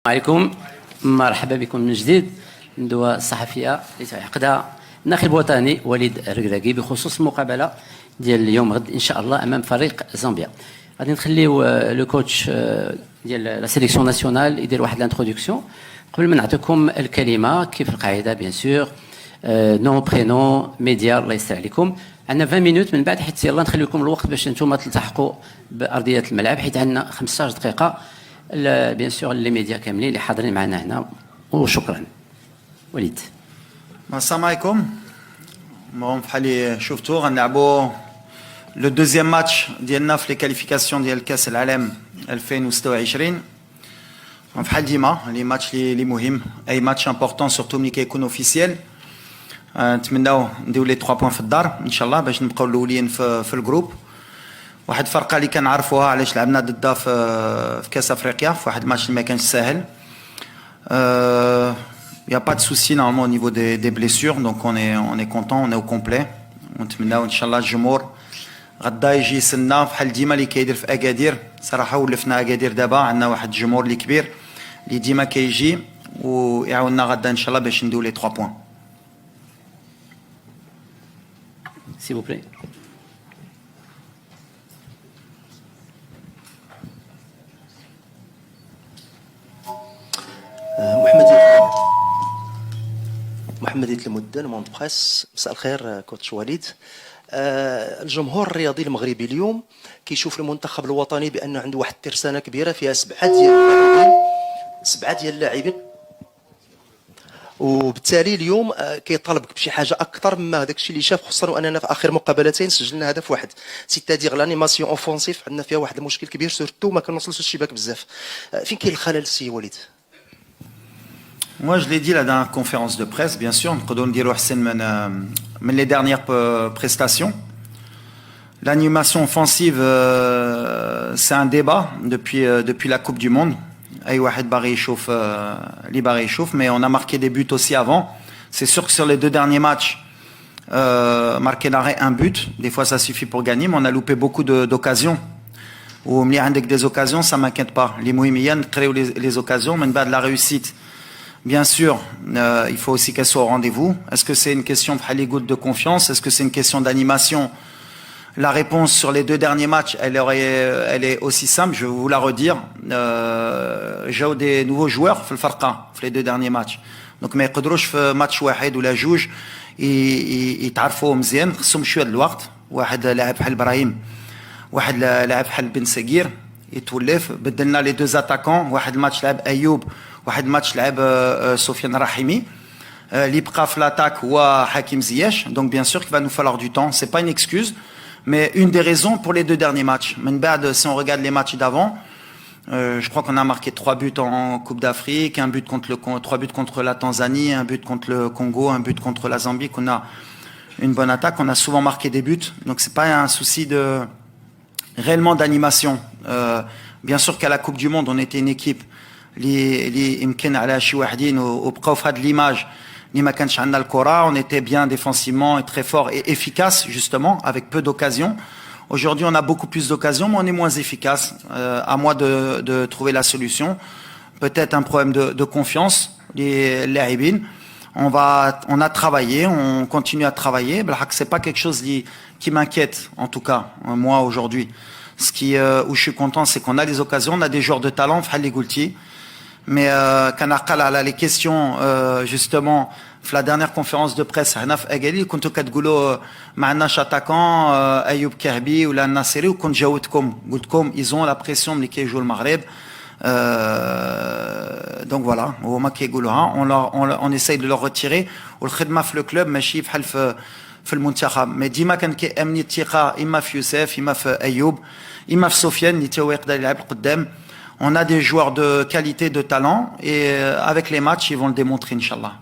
عليكم مرحبا بكم من جديد. الندوة الصحفية اللي تعقدها الناخب الوطني وليد الركراكي بخصوص المقابلة ديال اليوم غد ان شاء الله امام فريق زامبيا. غادي نخليو لو كوتش ديال لا سيليكسيون ناسيونال يدير واحد الانتروداكسيون قبل ما نعطيكم الكلمة كيف القاعدة بيان سور نو برينون ميديا. الله يستر عليكم. عندنا 20 مينوت من بعد حيت يلا نخلي لكم الوقت باش نتوما تلتحقوا بارضيه الملعب حيت عندنا 15 دقيقه بيان سور لي ميديا كاملين اللي حاضرين معنا هنا. وشكرا وليد. السلام عليكم. بحال اللي شفتوا غنلعبوا لو دوزيام ماتش ديالنا في لي كاليفيكاسيون ديال كاس العالم 2026. بحال ديما لي ماتش اللي مهم اي ماتش امبورطون سورتو ملي كيكون اوفيسيال. نتمناو نديو لي 3 بوين في الدار ان شاء الله باش نبقاو الاولين في الجروب. واحد الفرقه اللي كنعرفوها علاش لعبنا ضدها في كاس افريقيا في واحد الماتش اللي ما كانش ساهل. يا با دو سوسي نورمالمون او نيفو دي بليسيور دونك اون كونطون اون او كومبلي. ونتمناو ان شاء الله الجمهور غدا يجي يسنى بحال ديما اللي كيدير في اكادير. صراحه ولفنا اكادير دابا عندنا واحد الجمهور اللي كبير اللي ديما كيجي ويعاوننا غدا ان شاء الله باش نديو لي 3 بوين. s'il vous plaît. محمد يتلمدن مون بريس. مساء الخير كوتش وليد. الجمهور الرياضي المغربي اليوم كيشوف المنتخب الوطني بانه عنده واحد الترسانه كبيره فيها 7 ديال اللاعبين وبالتالي اليوم كيطالبك بشي حاجه اكثر مما هذاك الشيء اللي شاف، خصوصا واننا في اخر مقابلتين سجلنا هدف واحد. سيتادير لانيماسيون اوفونسيف عندنا فيها واحد المشكل كبير سورتو ما كنوصلوش للشباك بزاف. فين كاين الخلل السي وليد؟ Moi, je l'ai dit la dernière conférence de presse, bien sûr, les dernières prestations. L'animation offensive, c'est un débat depuis la Coupe du Monde. Mais on a marqué des buts aussi avant. C'est sûr que sur les 2 derniers matchs, marquer l'arrêt un but, des fois ça suffit pour gagner, mais on a loupé beaucoup d'occasions. Ou avec des occasions, ça ne m'inquiète pas. Les Mouhimiyan créent les occasions, mais de la réussite. Bien sûr, il faut aussi qu'elle soit au rendez-vous. Est-ce que c'est une question de confiance? Est-ce que c'est une question d'animation? La réponse sur les 2 derniers matchs, elle est aussi simple, je vais vous la redire. J'ai des nouveaux joueurs في الفرقة في les 2 derniers matchs. Donc ما يقدروش في ماتش واحد ولا جوج يتعرفوا مزيان، خصهم شوية د الوقت. واحد لاعب بحال ابراهيم، واحد لاعب بحال بن سقير يتولف. بدلنا لي 2 اتاكون، واحد ماتش لعب ايوب، واحد ماتش لعب سفيان رحيمي. اللي بقى في l'attaque هو حكيم زياش. Donc bien sûr qu'il va nous falloir du temps, c'est pas une excuse. Mais une des raisons pour les 2 derniers matchs. Si on regarde les matchs d'avant, je crois qu'on a marqué 3 buts en Coupe d'Afrique, 3 buts contre la Tanzanie, 1 but contre le Congo, 1 but contre la Zambie, qu'on a une bonne attaque. On a souvent marqué des buts. Donc c'est pas un souci réellement d'animation. Bien sûr qu'à la Coupe du Monde, on était une équipe l'image. On était bien défensivement et très fort et efficace justement avec peu d'occasions. Aujourd'hui on a beaucoup plus d'occasions mais on est moins efficace. À moi de trouver la solution. Peut-être un problème de confiance. Les Haïbin. On a travaillé, on continue à travailler. C'est pas quelque chose qui m'inquiète en tout cas moi aujourd'hui. Où je suis content c'est qu'on a des occasions, on a des joueurs de talent, Fali Goulti. Mais les questions justement في la dernière conférence de presse هنا في اكادير كنتوا كتقولوا ما عندناش اتاكون ايوب كهبي ولا الناصري وكنت جاوبتكم قلت لكم ils ont la pression ملي كيجوا المغرب. دونك فوالا هما كيقولوها on essaye de leur retirer. والخدمه في الكلوب ماشي بحال في المنتخب. مي ديما كان كيامني الثقه اما في يوسف اما في ايوب اما في سفيان اللي هو يقدر يلعب قدام. On a des joueurs de qualité, de talent, et avec les matchs, ils vont le démontrer, Inch'Allah.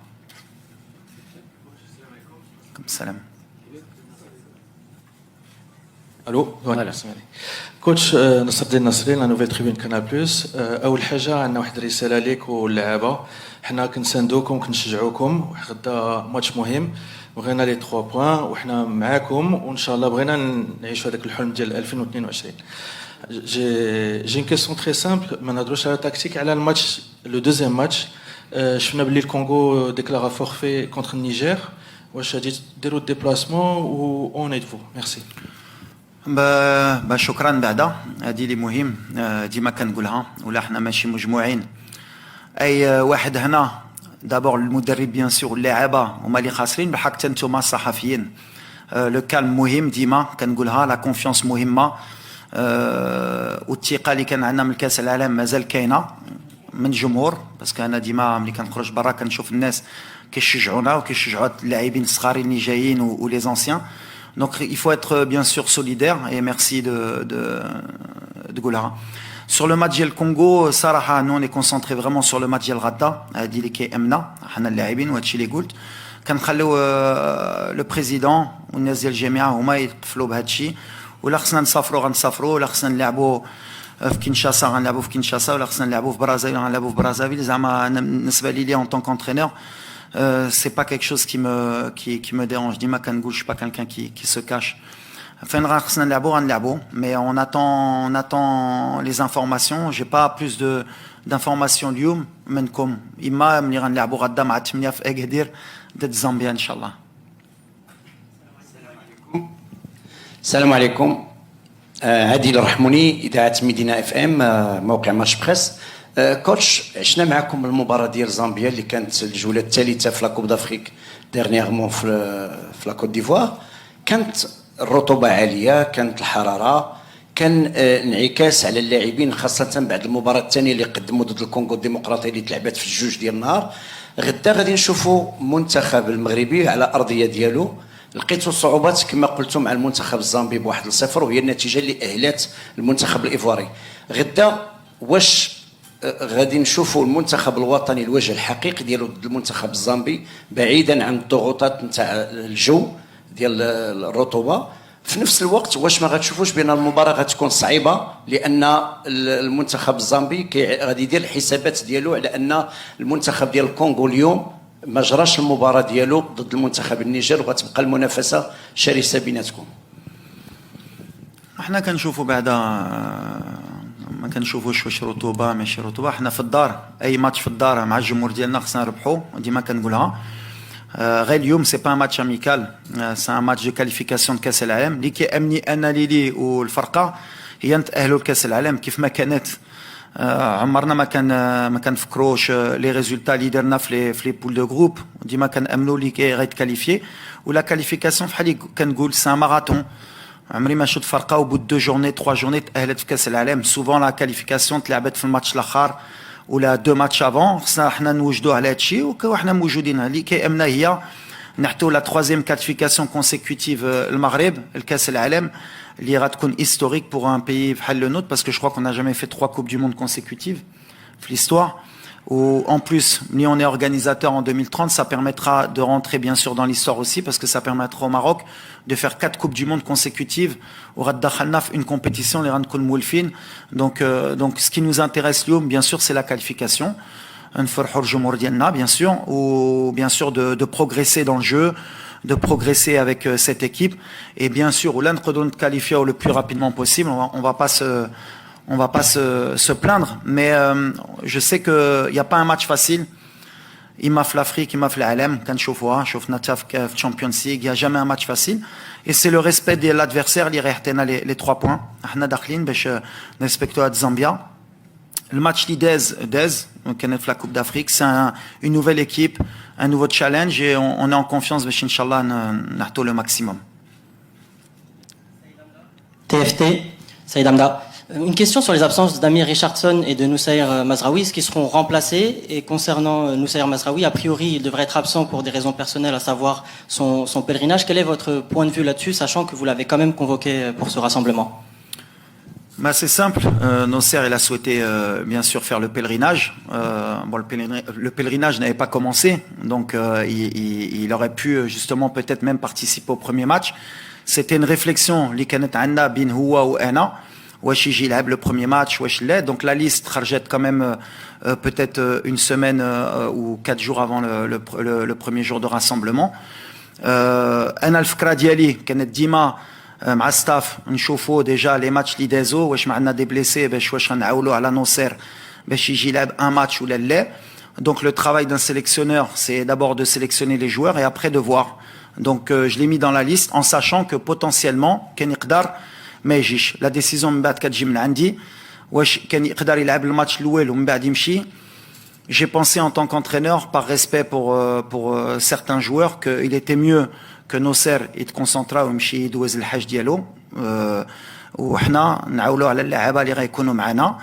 Comme salam. Allô. Voilà. كوتش نصر الدين النصري لا نوفيل تريبيون كانال بلوس. اول حاجه عندنا واحد الرساله ليك واللعابه. حنا كنساندوكم كنشجعوكم غدا ماتش مهم بغينا لي 3 بوين وحنا معاكم وان شاء الله بغينا نعيشوا هذاك الحلم ديال 2022. J'ai une question très simple. ما نهضروش على tactique على الماتش le deuxième match. شفنا باللي الكونغو déclara forfait contre le Niger. واش غادي ديروا الديبلاسمون و اون ايت فو ميرسي. شكرا بعدا هذه اللي مهم ديما كنقولها ولا حنا ماشي مجموعين اي واحد هنا دابور المدرب بيان سور اللاعبه هما اللي خاسرين بحق حتى نتوما الصحفيين لو كالم مهم ديما كنقولها لا كونفيونس مهمه والثقه اللي كان عندنا من كاس العالم مازال كاينه من الجمهور باسكو انا ديما ملي كنخرج برا كنشوف الناس كيشجعونا وكيشجعوا اللاعبين الصغارين اللي جايين و لي زونسيان. Donc il faut être bien sûr solidaire et merci de Goulha. Sur le match ديال الكونغو صراحه nous on est concentré vraiment sur le match ديال غدا هذه اللي كيامنا حنا اللاعبين وهادشي اللي قلت كنخليو لو بريزيدون والناس ديال الجامعه هما يتطفلوا بهادشي ولا خصنا نسافروا غنسافروا ولا خصنا نلعبوا في كينشاسا غنلعبوا في كينشاسا ولا خصنا نلعبوا في برازيل غنلعبوا في برازيل زعما بالنسبه لي en tant qu'entraîneur c'est pas quelque chose qui me dérange. Dima Kangul, je suis pas quelqu'un qui se cache. Mais on attend les informations. J'ai pas plus d'informations اليوم منكم. إما ملي غنلعبوا غدا مع 8 في أكادير ضد زامبيا إن شاء الله. السلام عليكم. عادل رحموني إذاعة مدينة اف ام موقع ماتش بريس. كوتش عشنا معكم المباراه ديال زامبيا اللي كانت الجوله الثالثه في لاكوب دافريك ديرنييرمون في لاكوت ديفوار. كانت الرطوبه عاليه كانت الحراره كان انعكاس على اللاعبين خاصه بعد المباراه الثانيه اللي قدموا ضد الكونغو الديمقراطي اللي تلعبت في الجوج ديال النهار. غدا غادي نشوفوا منتخب المغربي على ارضيه ديالو لقيتوا صعوبات كما قلتوا مع المنتخب الزامبي ب1-0 وهي النتيجه اللي اهلت المنتخب الايفواري. غدا واش غادي نشوفوا المنتخب الوطني الوجه الحقيقي ديالو ضد المنتخب الزامبي بعيدا عن الضغوطات نتاع الجو ديال الرطوبه؟ في نفس الوقت واش ما غتشوفوش بان المباراه غتكون صعيبه لان المنتخب الزامبي غادي يدير الحسابات ديالو على ان المنتخب ديال الكونغو اليوم ما جراش المباراه ديالو ضد المنتخب النيجر وغتبقى المنافسه شرسه بيناتكم؟ احنا كنشوفوا بعدا ما كنشوفوش واش رطوبه ماشي رطوبه. احنا في الدار اي ماتش في الدار مع الجمهور ديالنا خصنا نربحوا ديما كنقولها. غير اليوم سي با ماتش اميكال سي ان ماتش دو كاليفيكاسيون كاس العالم اللي كيامني انا ليلي والفرقه هي نتاهلوا لكاس العالم كيف ما كانت. عمرنا ما كنفكروش لي ريزولتا اللي درنا في لي بول دو جروب ديما كنامنوا اللي غيتكاليفي ولا كاليفيكاسيون فحال كنقول سي ان ماراثون. عمري ما شفت فرقه و بو 2 جورني 3 جورني تاهلت في كاس العالم. سوفون لا كاليفيكاسيون تلعبت في الماتش الاخر ولا 2 ماتش افون. خصنا حنا نوجدوا على هادشي وحنا موجودين. اللي كيامنا هي نحتو لا 3 كاليفيكاسيون كونسيكوتيف المغرب الكاس العالم اللي غتكون هيستوريك بور ان بيي بحال لو نوت باسكو جو كرو كون ا جامي في 3 كوب دو موند كونسيكوتيف في l'histoire. Ou en plus, si on est organisateur en 2030, ça permettra de rentrer bien sûr dans l'histoire aussi, parce que ça permettra au Maroc de faire 4 Coupes du Monde consécutives. Au Raddakhalnaf, une compétition, les Rankoul Moulfin. Donc, ce qui nous intéresse, bien sûr, c'est la qualification. Bien sûr, ou bien sûr de progresser dans le jeu, de progresser avec cette équipe. Et bien sûr, l'un de qualifier le plus rapidement possible. On va pas se plaindre, mais je sais qu'il n'y a pas un match facile. إما في l'Afrique, إما في العالم كنشوفوها شوفنا حتى في Champions League. Il n'y a jamais un match facile. Et c'est le respect de l'adversaire اللي غيعطينا les 3 points. احنا داخلين باش نريسبكتوا هاد زامبيا. Le match اللي داز كانت في la Coupe d'Afrique, c'est une nouvelle équipe, un nouveau challenge et on est en confiance باش إن شاء الله نعطوا le maximum. TFT, Saïd Hamda. Une question sur les absences d'Amir Richardson et de Noussaïr Mazraoui, qui seront remplacés. Et concernant Noussaïr Mazraoui, a priori, il devrait être absent pour des raisons personnelles, à savoir son pèlerinage. Quel est votre point de vue là-dessus, sachant que vous l'avez quand même convoqué pour ce rassemblement? C'est simple. Noussaïr, il a souhaité bien sûr faire le pèlerinage. Le pèlerinage n'avait pas commencé, donc il aurait pu justement peut-être même participer au premier match. C'était une réflexion. Li kanet anna bin huwa ou ana. واش يجي يلعب le premier match واش لا. Donc la liste خرجت quand même peut-être une semaine ou 4 jours avant le premier jour de rassemblement. انا الفكره ديالي كانت ديما مع ستاف نشوفوا ديجا لي ماتش لي دازو واش معنا دي بليسي باش واش غنعاولوا على نصير باش يجي يلعب ان ماتش ولا لا. Donc le travail d'un sélectionneur, c'est d'abord de sélectionner les joueurs et après de voir. Donc je l'ai mis dans la liste en sachant que potentiellement كان يقدر ما يجيش. La décision من بعد كتجي من عندي واش كان يقدر يلعب الماتش الاول ومن بعد يمشي. J'ai pensé en tant qu'entraîneur, par respect pour certains joueurs, qu'il était mieux que Nasser يتكونسونطرا ويمشي يدوز الحاج ديالو وحنا نعاولوا على اللعابه اللي غيكونوا معنا.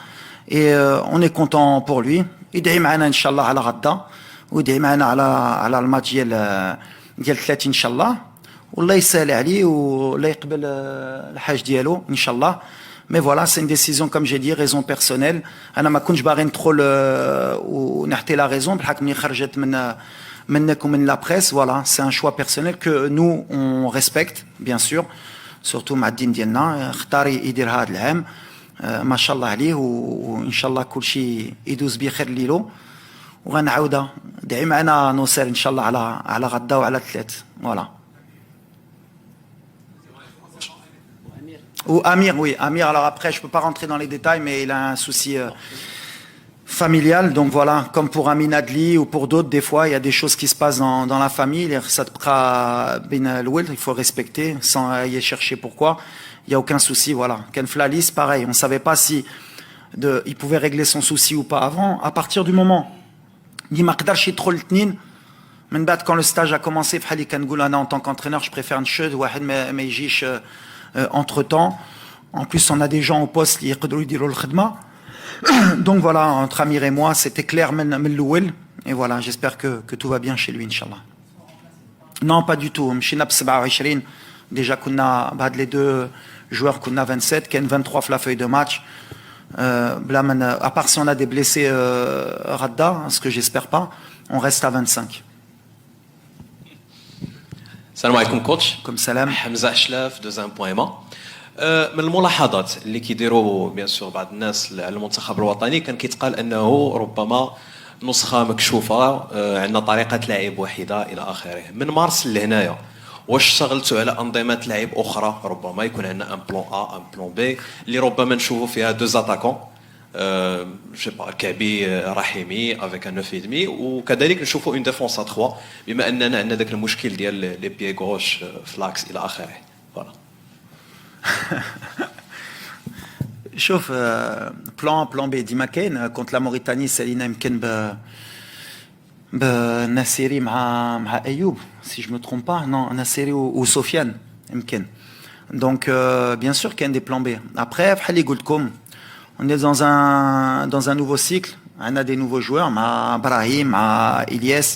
Et on est content pour lui. يدعي معنا ان شاء الله على غدا ويدعي معنا على الماتش ديال 30 ان شاء الله والله يسهل عليه ولا يقبل الحاج ديالو ان شاء الله. Mais voilà, c'est une décision, comme j'ai dit, raison personnelle. أنا ما كنتش باغي ندخل ونحكي la raison بالحق ملي خرجت منك ومن la presse. Voilà, c'est un choix personnel que nous on respecte bien sûr, surtout مع الدين ديالنا. اختار يدير هذا العام ما شاء الله عليه وان شاء الله كل شيء يدوز بخير ليلو وغنعاودها. دعي معنا نصير ان شاء الله على غدا وعلى الثلاث. Voilà. Ou Amir, oui. Amir, alors après, je ne peux pas rentrer dans les détails, mais il a un souci familial. Donc voilà, comme pour Amin Adli ou pour d'autres, des fois, il y a des choses qui se passent dans la famille. Il faut respecter sans aller chercher pourquoi. Il n'y a aucun souci, voilà. Ken Flalis, pareil. On ne savait pas si il pouvait régler son souci ou pas avant. À partir du moment, quand le stage a commencé, en tant qu'entraîneur, je préfère une chose, entre-temps. En plus, on a des gens au poste qui يقدروا يديروا الخدمة. Donc voilà, entre Amir et moi, c'était clair من الأول. Et voilà, j'espère que tout va bien chez lui, Inch'Allah. Non, pas du tout. مشينا ب 27. Déjà, كنا بعد les deux joueurs كنا 27, كان 23 في la feuille de match. À part si on a des blessés Radda, ce que j'espère pas, on reste à 25. السلام عليكم كوتش. كم سلام. حمزه اشلاف دوزان بويما. من الملاحظات اللي كيديروا بيان سور بعض الناس على المنتخب الوطني كان كيتقال انه ربما نسخه مكشوفه عندنا طريقه لعب وحيده الى اخره. من مارس لهنايا واش اشتغلتوا على انظمه لعب اخرى ربما يكون عندنا ان بلان ا ان بلان بي اللي ربما نشوفوا فيها دو زاتاكون جو با كعبي رحيمي افيك ان 9.5 وكذلك نشوفوا اون ديفونس ا 3 بما اننا عندنا ذاك المشكل ديال لي بيي غوش فلاكس الى اخره. فوالا. شوف بلان بي ديما كاين كونت لا موريتاني سالينا يمكن بناصيري مع ايوب سي جو مو ترومب با نو ناصيري وسفيان يمكن. دونك بيان سور كاين دي بلان بي. ابري بحال اللي قلت لكم on est dans un nouveau cycle. On a des nouveaux joueurs, Brahim, Ilyes,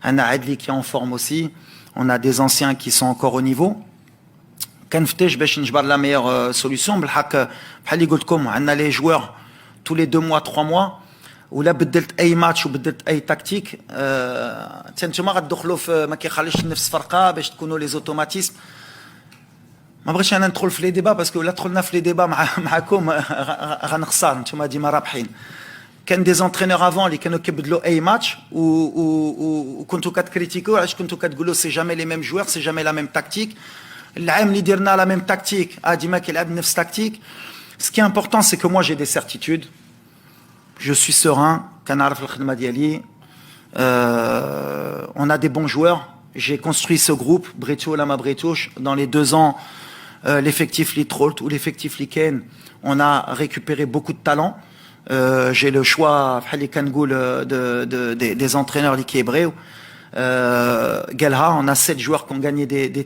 on a Adli qui est en forme aussi. On a des anciens qui sont encore au niveau. كنفتش باش نجبر la meilleure solution. بالحق بحال اللي قلت لكم عندنا les joueurs tous les 2 mois 3 mois. ولا بدلت اي ماتش وبدلت اي تكتيك انتما غتدخلوا في ما كيخليش نفس فرقه باش تكونوا لي زوتوماتيزم. ما بغيتش انا ندخل في لي ديبا باسكو الا دخلنا في لي ديبا معكم غنخسر. نتوما ديما رابحين. كان دي زونترينور افون اللي كانوا كيبدلوا اي ماتش وكنتوا كتكريتيكو علاش كنتوا كتقولوا سي جامي لي ميم جوار سي جامي لا ميم تاكتيك. العام اللي درنا لا ميم تاكتيك ديما كيلعب نفس تاكتيك. Ce qui est important c'est que moi j'ai des certitudes. Je suis serein. كنعرف الخدمه ديالي. On a des bons joueurs. J'ai construit ce groupe Bretouche Lama Bretouche dans les 2 ans. L'effectif Litrolt ou l'effectif Liken, on a récupéré beaucoup de talents. J'ai le choix des entraîneurs Liké Hébreu. Galha, on a 7 joueurs qui ont gagné des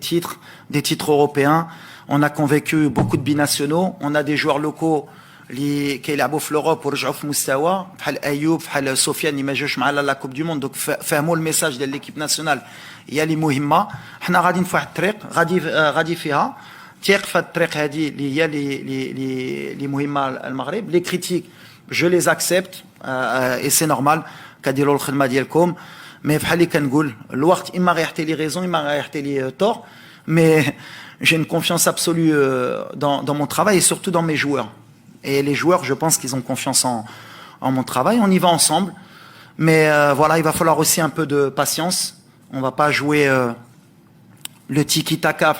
titres européens. On a convaincu beaucoup de binationaux. On a des joueurs locaux qui يلعبوا في l'Europe ورجعوا في مستوى بحال ايوب بحال سفيان اللي ما جاوش معنا لا كوب دو موند. دونك فهموا الميساج ديال ليكيب ناسيونال هي اللي مهمه. حنا غاديين في واحد الطريق غادي فيها تيق في الطريق هذه اللي هي اللي مهمه المغرب. لي كريتيك جو لي اكسبت اي سي نورمال كديروا الخدمه ديالكم. مي بحال اللي كنقول الوقت اما غيعطي لي ريزون اما غيعطي لي تور. مي j'ai une confiance absolue dans mon travail et surtout dans mes joueurs. Et les joueurs, je pense qu'ils ont confiance en mon travail. On y va ensemble. Mais voilà, il va falloir aussi un peu de patience. On ne va pas jouer le tiki-taka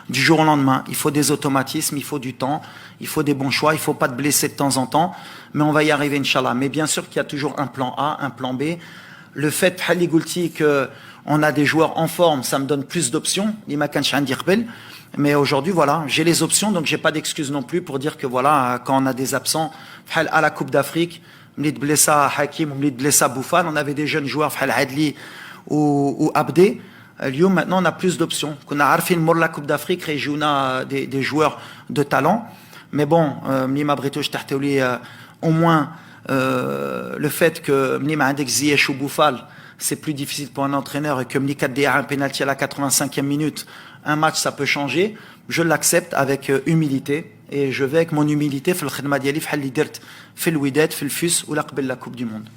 du jour au lendemain. Il faut des automatismes, il faut du temps, il faut des bons choix, il ne faut pas te blesser de temps en temps, mais on va y arriver, Inch'Allah. Mais bien sûr qu'il y a toujours un plan A, un plan B. Le fait qu'on a des joueurs en forme, ça me donne plus d'options. Mais aujourd'hui, voilà, j'ai les options, donc j'ai pas d'excuses non plus pour dire que voilà, quand on a des absents, à la Coupe d'Afrique, Mlid Blessa Hakim ou Mlid Blessa Bouffal, on avait des jeunes joueurs, Adli ou Abdé. Lyon, maintenant, on a plus d'options. Qu'on a Arfin Mour la Coupe d'Afrique, on a des joueurs de talent. Mais bon, Mlima Brito, au moins, le fait que Mlima Index Ziyech ou Bouffal, c'est plus difficile pour un entraîneur et que Mlika Déa un penalty à la 85e minute, un match, ça peut changer. Je l'accepte avec humilité et je vais avec mon humilité faire le khidma diali f'hal li dirt fil Wydad fil Fus ou la qabel la Coupe du Monde.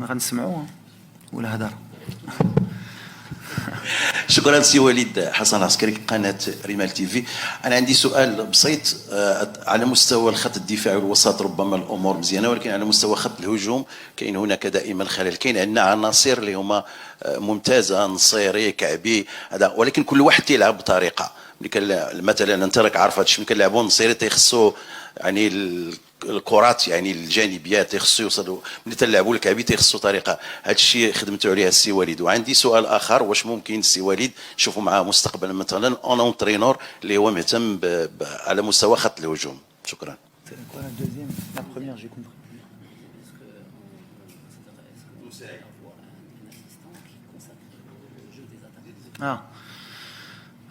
غنسمعوا ولا هدر. شكرا سي وليد حسن عسكري قناه ريمال تي في. انا عندي سؤال بسيط. على مستوى الخط الدفاعي والوسط ربما الامور مزيانه، ولكن على مستوى خط الهجوم كاين هناك دائما خلل. كاين عندنا عناصر اللي هما ممتازه، نصيري كعبي هذا، ولكن كل واحد تيلعب بطريقه. مثلا انت راك عارف هادشي، ملي كنلعبوا نصيري تيخصو يعني الكرات يعني الجانبيات تيخصو يوصلوا، ملي تلعبوا الكعبي تيخصو طريقه. هذا الشيء خدمتوا عليها السي وليد. وعندي سؤال اخر، واش ممكن السي وليد نشوفوا معاه مستقبلا مثلا اون اونترينور اللي هو مهتم على مستوى خط الهجوم؟ شكرا.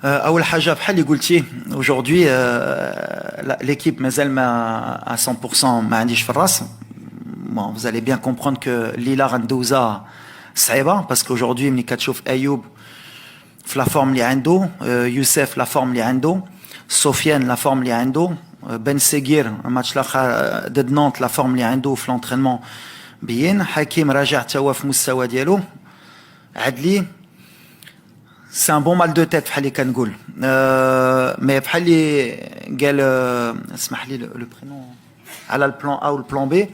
أول حاجة بحال اللي قلتي aujourd'hui l'équipe مازال ما à 100% ما عنديش في الراس. Bon, vous allez bien comprendre que Lila غندوزها صعيبة parce qu'aujourd'hui ملي كتشوف أيوب في لا فورم اللي عنده، يوسف لا فورم اللي عنده، سفيان لا فورم اللي عنده، بن سيغير الماتش الاخر ضد نونت لا فورم اللي عنده في لونترينمون بين، حكيم راجع تا هو في المستوى ديالو، عدلي c'est un bon mal de tête بحال اللي كنقول. مي بحال اللي قال اسمح لي لو برينون على البلان ا والبلان بي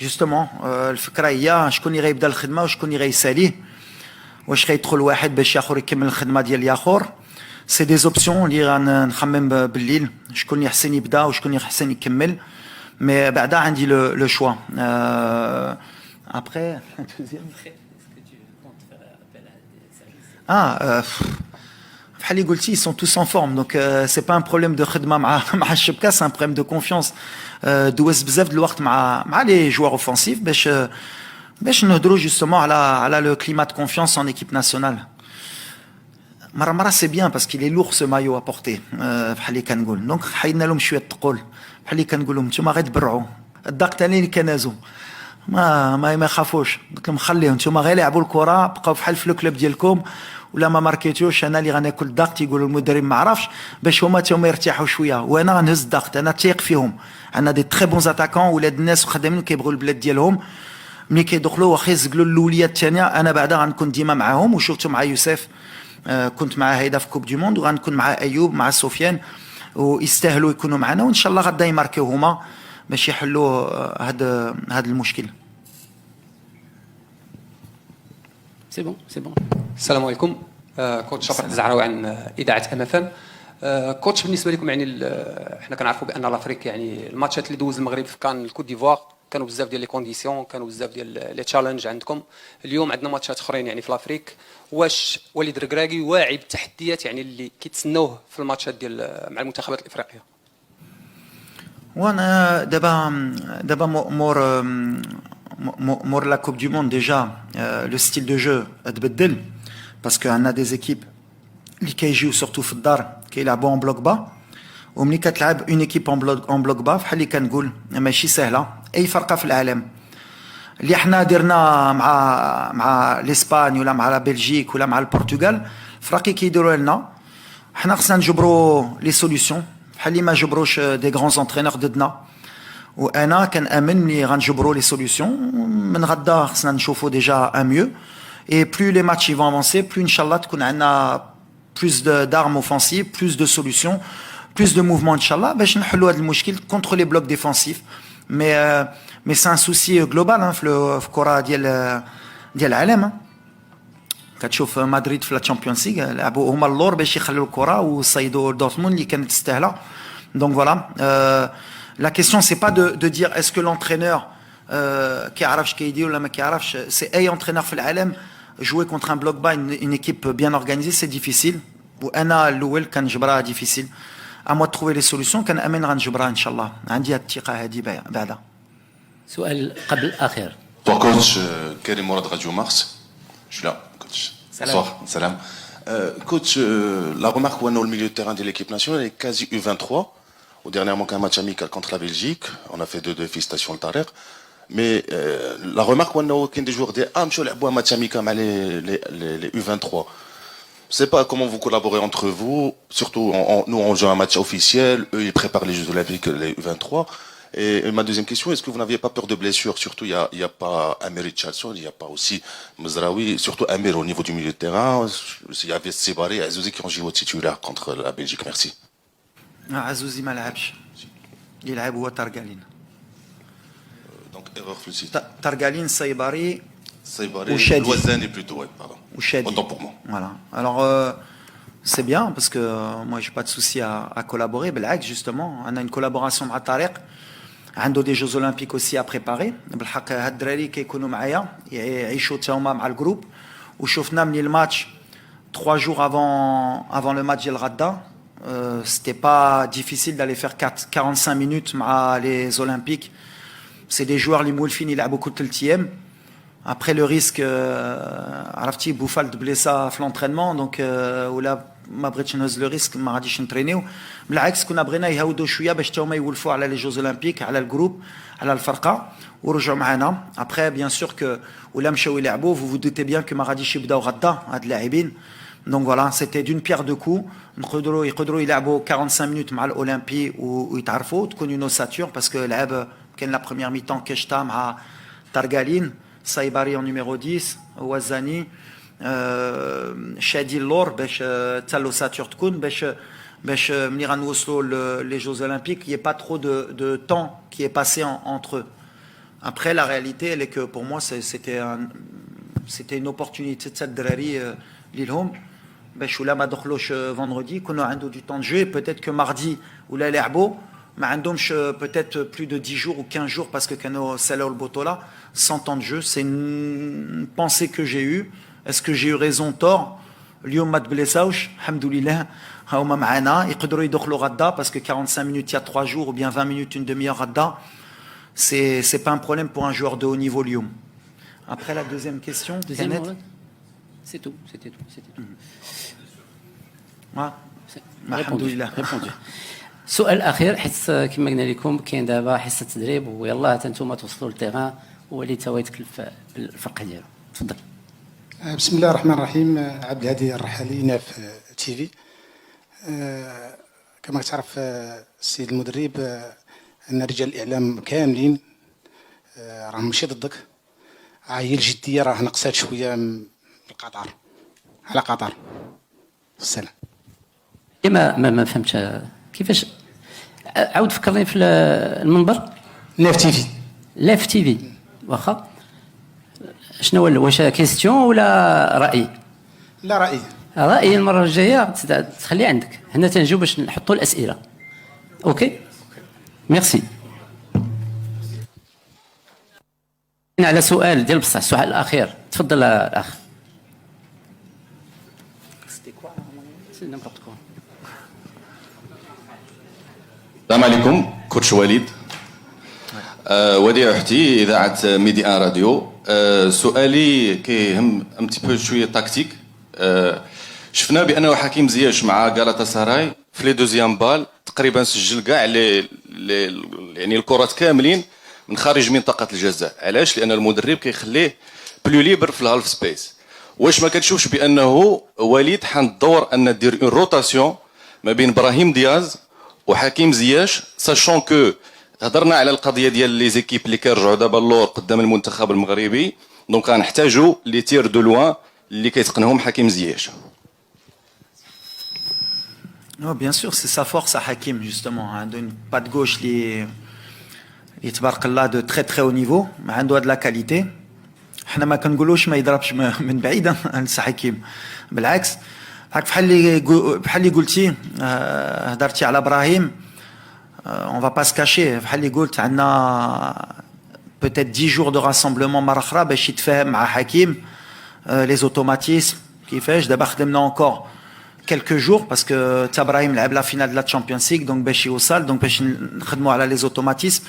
جوستومون. الفكره هي شكون اللي غيبدا الخدمه وشكون اللي غيساليه، واش غيدخل واحد باش اخر يكمل الخدمه ديال الاخر. سي دي زوبسيون اللي غنخمم بالليل شكون اللي يحسن يبدا وشكون اللي يحسن يكمل. مي بعدا عندي لو شوا ابري. بحال اللي قلتي ils sont tous en forme, donc c'est pas un problème de خدمه مع الشبكه, c'est un problème de confiance. دوز بزاف د الوقت مع لي جوار اوفنسيف باش نهضروا جوستومون على لو كليما دو كونفيونس ان ايكيب ناسيونال. مره سي بيان باسكو لي لور سو مايو ابورتي بحال اللي كنقول. دونك حيدنا لهم شويه الثقول بحال اللي كنقول لهم نتوما غير تبرعوا الضغط تاني اللي كنازو ما يخافوش. قلت لهم خليهم نتوما غير لعبوا الكره, بقاو بحال في الكلوب ديالكم, ولا ما ماركيتوش انا اللي غناكل الضغط. يقولوا المدرب ما عرفش باش هما يرتاحوا شويه, وانا غنهز الضغط. انا تيق فيهم, عندنا دي تري بون اتاكون, ولاد الناس خدامين كيبغوا البلاد ديالهم. ملي كيدخلوا واخا يزقلوا الاوليه الثانيه انا بعدا غنكون ديما معاهم. وشفتوا مع يوسف كنت مع هيدا في كوب دي موند, وغنكون مع ايوب مع سفيان, ويستاهلوا يكونوا معنا, وان شاء الله غدا يماركيو هما باش يحلوا هذا المشكل. سي بون سي بون. السلام عليكم. كوتش شفق الزعراوي عن اذاعه ام اف ام. كوتش بالنسبه لكم يعني احنا كنعرفوا بان لافريك يعني الماتشات اللي دوز المغرب كان الكوت ديفوار كانوا بزاف ديال لي كونديسيون, كانوا بزاف ديال لي تشالنج عندكم. اليوم عندنا ماتشات اخرين يعني في لافريك. واش وليد ركراكي واعي بالتحديات يعني اللي كيتسنوه في الماتشات ديال مع المنتخبات الافريقيه؟ وانا دابا مور لا كوب دو موند ديجا لو ستيل دو جو تبدل, باسكو عندنا دي زيكيب اللي كيجيو سورتو في الدار كيلعبوا اون بلوك با, وملي كتلعب اون ايكيب اون بلوك با بحال اللي كنقول ماشي سهله. اي فرقه في العالم اللي حنا درنا مع الاسبان ولا مع بلجيك ولا مع البرتغال, فراقي كيديروا لنا حنا خصنا نجبروا لي سوليوشن بحال اللي ما جبروش دي غران انترينور ضدنا. وانا كنامن ملي غنجبروا لي سوليوشن من غدا خصنا نشوفوا ديجا ان ميو. اي بلو لي ماتش يفون افونسي بلو ان شاء الله تكون عندنا plus d'armes offensives, plus de solutions, plus de mouvements, Inch'Allah, باش نحلوا هذا المشكل contre les blocs défensifs. Mais c'est un souci global في الكرة ديال العالم. كتشوف مدريد في الشامبيونز ليغ لعبوا هما اللور باش يخلوا الكرة وصيدوا دورتموند اللي كانت تستاهلها. Donc voilà, la question c'est pas de dire est-ce que l'entraîneur كيعرفش كيدير ولا ما كيعرفش. C'est اي entraîneur في العالم jouer contre un bloc bas, une équipe bien organisée, c'est difficile. وانا الاول كنجبرها difficile. À moi de trouver les solutions, كنأمن غنجبرها ان شاء الله. عندي هاد الثقة هادي بعدا. سؤال قبل الأخير. Toi, coach Karim Mourad Radio Mars. Je suis là, coach. Bonsoir, salam. Coach, la remarque où on a le milieu de terrain de l'équipe nationale est quasi U23. Au dernièrement qu'un match amical contre la Belgique, on a fait 2-2, félicitations le Tarek. Mais la remarque où on a des joueurs des Amchol un match amical les U23. Je ne sais pas comment vous collaborez entre vous, surtout nous on joue un match officiel, eux ils préparent les Jeux Olympiques, les U23. Et ma deuxième question, est-ce que vous n'aviez pas peur de blessures? Surtout, il n'y a pas Amir Richardson, il n'y a pas aussi Mazraoui, surtout Amir au niveau du milieu de terrain. Il y avait Sibari et Azouzi qui ont joué au titulaire contre la Belgique. Merci. Azouzi ما لعبش. يلعب هو تارغالين. Donc, erreur sur le site. تارغالين سيباري. Saibari, Loisani plutôt, ouais, pardon. Autant pour moi. Voilà. Alors, c'est bien parce que moi, j'ai pas de souci à collaborer. بالعكس, justement, on a une collaboration مع طارق. عنده des Jeux Olympiques aussi à préparer. بالحق هاد الدراري كيكونوا معايا يعيشوا حتى هما مع الجروب. وشوفنا من الماتش 3 jours avant le match ديال غدا. C'était pas difficile d'aller faire 45 minutes مع les Olympiques. C'est des joueurs اللي مولفين يلعبوا كل 3 ايام. Après le risque, عرفتي بوفال بليسا في l'entraînement, donc ولا ما بغيتش نهز لو ريسك ما غاديش نترينيو. بالعكس كنا بغينا يهودوا شويه باش حتى هما يولفوا على لي جوز اولمبيك, على الجروب, على الفرقه ورجعوا معنا. Après bien sûr que ولا مشاو يلعبوا, vous vous doutez bien que ما غاديش يبداو غدا هاد اللاعبين. Donc voilà, c'était d'une pierre deux coups. يقدروا يلعبوا 45 minutes مع الاولمبي ويتعرفوا, تكون une ossature parce que لعب كان la première mi-temps كشتا مع تارغالين, Saibari en numéro 10, Ouazani, Shadi Lor, l'ossature تكون باش مني غنوصلوا les Jeux Olympiques, il n'y a pas trop de temps qui est passé entre eux. Après, la réalité, elle est que pour moi, c'était une opportunité de cette دراري ليلهم باش ولا ما دخلوش vendredi, كنا عنده du temps de jeu, et peut-être que mardi ولا لعبوا ما عندهمش peut-être plus de 10 jours ou 15 jours parce que كانوا سالوا البطولة sans temps de jeu. C'est une pensée que j'ai eue. Est-ce que j'ai eu raison, tort? اليوم ما تبليساوش الحمد لله, هما معنا يقدروا يدخلوا غدا parce que 45 minutes il y a 3 jours ou bien 20 minutes, une demi-heure غدا, c'est pas un problème pour un joueur de haut niveau اليوم. Après la deuxième question, c'est tout, c'était tout. الحمد لله. السؤال الاخير, حس كما قلنا لكم كاين دابا حصه تدريب ويلاه حتى نتوما توصلوا للتيغان وليد تا يتكلف بالفرقه ديالو. تفضل. بسم الله الرحمن الرحيم. عبد الهادي الرحالي, ناف تي في. كما تعرف السيد المدرب ان رجال الاعلام كاملين راهم ماشي ضدك, هي الجديه راه نقصات شويه من قطر على قطر. السلام. ما فهمتش كيفاش, عاود فكرني في المنبر. لاف تي في. لاف تي في, واخا شنو هو, واش كيستيون ولا راي؟ لا, راي المره الجايه تخلي عندك, حنا تنجيو باش نحطوا الاسئله. اوكي ميرسي. على سؤال ديال بصح, السؤال الاخير, تفضل الاخ. السلام عليكم, كوتش وليد. وديع احتي, اذاعه ميدي ان راديو. سؤالي كيهم ام تي بو شويه تاكتيك. شفنا بانه حكيم زياش مع غالاتا سراي في لي دوزيام بال تقريبا سجل كاع يعني الكرات كاملين من خارج منطقه الجزاء. علاش؟ لان المدرب كيخليه بلو ليبر في الهالف سبيس. واش ما كتشوفش بانه وليد حان الدور ان دير اون روتاسيون ما بين ابراهيم دياز وحكيم زياش, ساشون كو هضرنا على القضيه ديال لي زيكيب اللي كيرجعوا دابا اللور قدام المنتخب المغربي, دونك غنحتاجوا لي تير دو لوان اللي كيتقنهم حكيم زياش. Oh, bien sûr, c'est sa force à Hakim, justement. Hein, une patte gauche qui est de très très haut niveau, mais un doigt de la qualité. حنا ما كنقولوش ما يضربش من بعيد نسى حكيم بالعكس بحال اللي قلتي هضرتي على ابراهيم on va pas se cacher بحال اللي قلت عندنا peut-être 10 jours de rassemblement مرة أخرى باش يتفاهم مع حكيم les automatismes كيفاش دابا خدمنا encore quelques jours parce que Tabrahim لعب la finale de la Champions League donc باش يوصل donc باش نخدموا على les automatismes.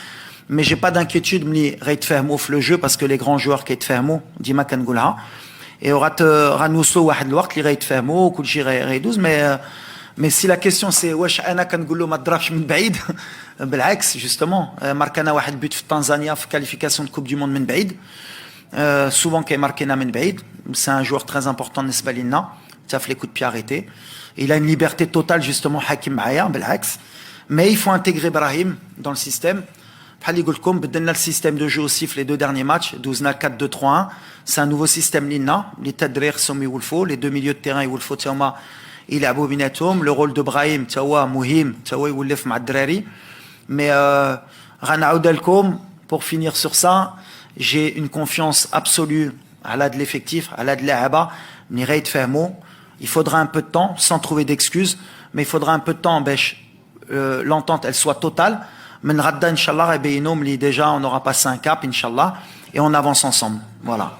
Mais j'ai pas d'inquiétude ملي غيتفاهموا في le jeu parce que les grands joueurs كيتفاهموا ديما كنقولها et غنوصلوا واحد الوقت اللي غيتفاهموا وكل شيء غيدوز mais si la question c'est واش انا كنقول له ما تضربش من بعيد بالعكس justement ماركانا واحد بوت في تنزانيا في كاليفيكاسيون de coupe du monde من بعيد souvent كيماركينا من بعيد c'est un joueur très important بالنسبه لنا حتى في les coups de pied arrêtés il a une liberté totale justement حكيم معايا بالعكس mais il faut intégrer Brahim dans le système. بحال اللي قلت لكم بدلنا السيستيم دو جو aussi في les 2 derniers matchs دوزنا 4-2-3-1 c'est un nouveau système لينا اللي التدرير خصهم يولفوا les 2 milieux de terrain يولفوا حتى هما يلعبوا بيناتهم لو رول دو براهيم حتى هو مهم حتى هو يولف مع الدراري مي غنعاود لكم pour finir sur ça j'ai une confiance absolue على de l'effectif على de اللاعبه ملي غيتفاهموا il faudra un peu de temps sans trouver d'excuses mais il faudra un peu de temps باش l'entente elle soit totale. من غدا ان شاء الله غيبينوا ملي déjà on aura passé un cap ان شاء الله et on avance ensemble voilà.